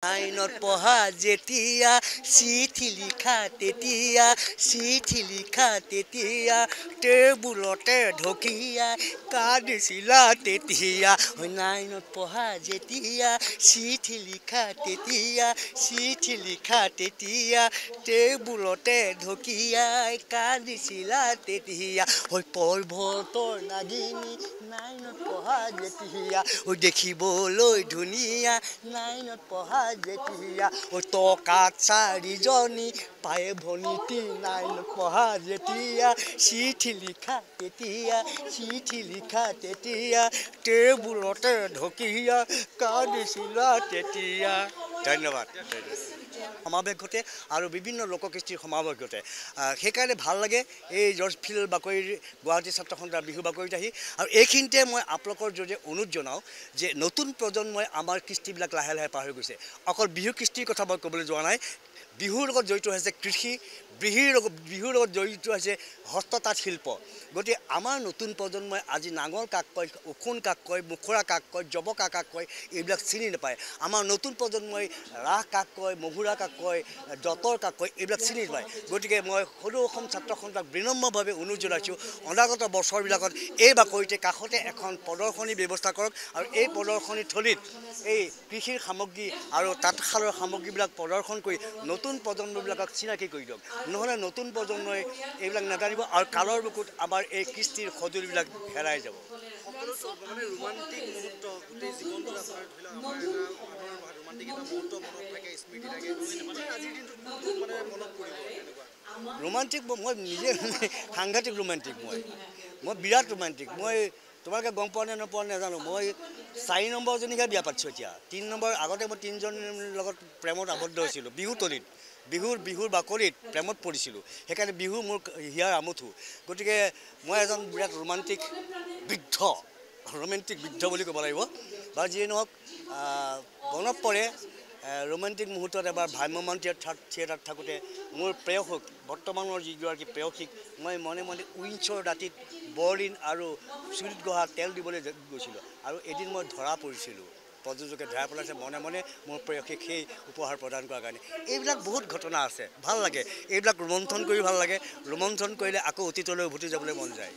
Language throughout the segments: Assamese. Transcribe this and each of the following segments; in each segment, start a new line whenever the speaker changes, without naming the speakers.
আইনত পঢ়া যেতিয়া চিঠি লিখা তেতিয়া চিঠি লিখা তেতিয়া টেবুলতে ঢকিয়াই কান্দিছিলা তেতিয়া নাইনত পঢ়া যেতিয়া চিঠি লিখা তেতিয়া চিঠি লিখা তেতিয়া টেবুলতে ঢকিয়াই কান্দিছিলা তেতিয়া পৰ্বতৰ নাগিনী নাইনত পঢ়া যেতিয়া দেখিবলৈ ধুনীয়া নাইনত পঢ়া যেতিয়া টকাত চাৰিজনী পায়ে ভনীতি নাইনত পঢ়া যেতিয়া চিঠি লিখা তেতিয়া চিঠি লিখা তেতিয়া টেবুলতে ঢকিয়া কান্দিছিলা তেতিয়া। ধন্যবাদ। সমাৱেশ ঘটে আৰু বিভিন্ন লোককৃষ্টিৰ সমাৱেশ ঘটে সেইকাৰণে ভাল লাগে এই জৰ্জ ফিল্ড বাকৰিৰ গুৱাহাটী ছাত্ৰ সন্থাৰ বিহু বাকৰিত আহি আৰু এইখিনিতে মই আপোনালোকৰ জৰিয়তে অনুৰোধ জনাওঁ যে নতুন প্ৰজন্মই আমাৰ কৃষ্টিবিলাক লাহে লাহে পাহৰি গৈছে। অকল বিহু কৃষ্টিৰ কথা মই ক'বলৈ যোৱা নাই, বিহুৰ লগত জড়িত হৈছে কৃষি, বিহুৰ লগত জড়িত হৈছে হস্ততাঁত শিল্প। গতিকে আমাৰ নতুন প্ৰজন্মই আজি নাঙল কাক কয়, ওখোন কাক কয়, মুখৰা কাক কয়, জবকা কাক কয় এইবিলাক চিনি নাপায়। আমাৰ নতুন প্ৰজন্মই ৰাস কাক কয়, মহুৰা কাক কয়, যঁতৰ কাক কয় এইবিলাক চিনি নাপায়। গতিকে মই সদৌ অসম ছাত্ৰ সন্থাক বিনম্ৰভাৱে অনুৰোধ জনাইছোঁ অনাগত বছৰবিলাকত এই বাকৰিতে কাষতে এখন প্ৰদৰ্শনী ব্যৱস্থা কৰক আৰু এই প্ৰদৰ্শনী থলীত এই কৃষিৰ সামগ্ৰী আৰু তাঁতশালৰ সামগ্ৰীবিলাক প্ৰদৰ্শন কৰি নতুন প্ৰজন্মবিলাকক চিনাকি কৰি দিয়ক। নহ'লে নতুন প্ৰজন্মই এইবিলাক নাজানিব আৰু কালৰ বুকুত আমাৰ এই কৃষ্টিৰ সঁজুলিবিলাক হেৰাই যাব।
ৰোমান্টিক মুহূৰ্ত গোটেই জীৱনটো ৰোমান্টিক এটা মুহূৰ্ত মনত থাকে, স্মৃতি থাকে, আজিৰ দিনটোত মনত পৰিব এনেকুৱা
ৰোমান্টিক মই নিজে সাংঘাতিক ৰোমান্টিক মই বিৰাট ৰোমান্টিক। মই তোমালোকে গম পোৱা নে নোপোৱা নাজানো, মই 4 নম্বৰজনীকে বিয়া পাতিছোঁ এতিয়া। 3 নম্বৰ আগতে মই 3জনীৰ লগত প্ৰেমত আবদ্ধ হৈছিলোঁ বিহুতলীত, বিহুৰ বাকৰিত প্ৰেমত পৰিছিলোঁ। সেইকাৰণে বিহু মোৰ হিয়াৰ আমঠু। গতিকে মই এজন বিৰাট ৰোমান্টিক বৃদ্ধ বুলি ক'ব লাগিব। বা যিয়ে নহওক মনত পৰে ৰোমান্টিক মুহূৰ্তত এবাৰ ভ্ৰাম্যমাণ থিয়েটাৰত থাকোঁতে মোৰ প্ৰেয়সীক, বৰ্তমানৰ যিগৰাকী প্ৰেয়সীক মই মনে মনে উইন্সৰ দাঁতিত বৰলিন আৰু চুলিত গঢ়া তেল দিবলৈ গৈছিলোঁ আৰু এদিন মই ধৰা পৰিছিলোঁ। প্ৰযোজকে ধৰা পেলাইছে মনে মনে মোৰ প্ৰেয়সীক সেই উপহাৰ প্ৰদান কৰাৰ কাৰণে। এইবিলাক বহুত ঘটনা আছে, ভাল লাগে এইবিলাক ৰোমন্থন কৰি ভাল লাগে। ৰোমন্থন কৰিলে আকৌ অতীতলৈ উভতি যাবলৈ মন যায়।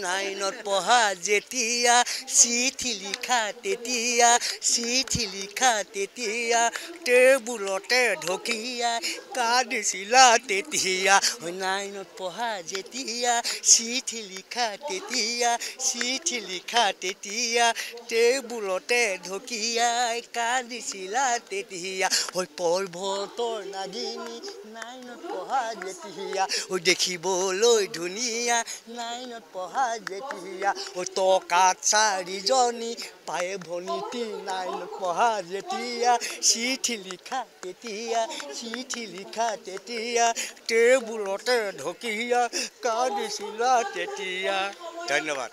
নাইনত পঢ়া যেতিয়া চিঠি লিখা তেতিয়া চিঠি লিখা তেতিয়া টেবুলতে ঢকিয়াই কান্দিছিলা তেতিয়া নাইনত পঢ়া যেতিয়া চিঠি লিখা তেতিয়া চিঠি লিখা তেতিয়া টেবুলতে ঢকিয়াই কান্দিছিলা তেতিয়া পৰ্বতৰ নাগিনী নাইনত পঢ়া যেতিয়া দেখিবলৈ ধুনীয়া নাইনত পঢ়া যেতিয়া টকাত চাৰিজনী পায়ে ভনীতি নাইনত পঢ়া যেতিয়া চিঠি লিখা তেতিয়া চিঠি লিখা তেতিয়া টেবুলতে ঢকিয়া কান্দিছিলা তেতিয়া। ধন্যবাদ।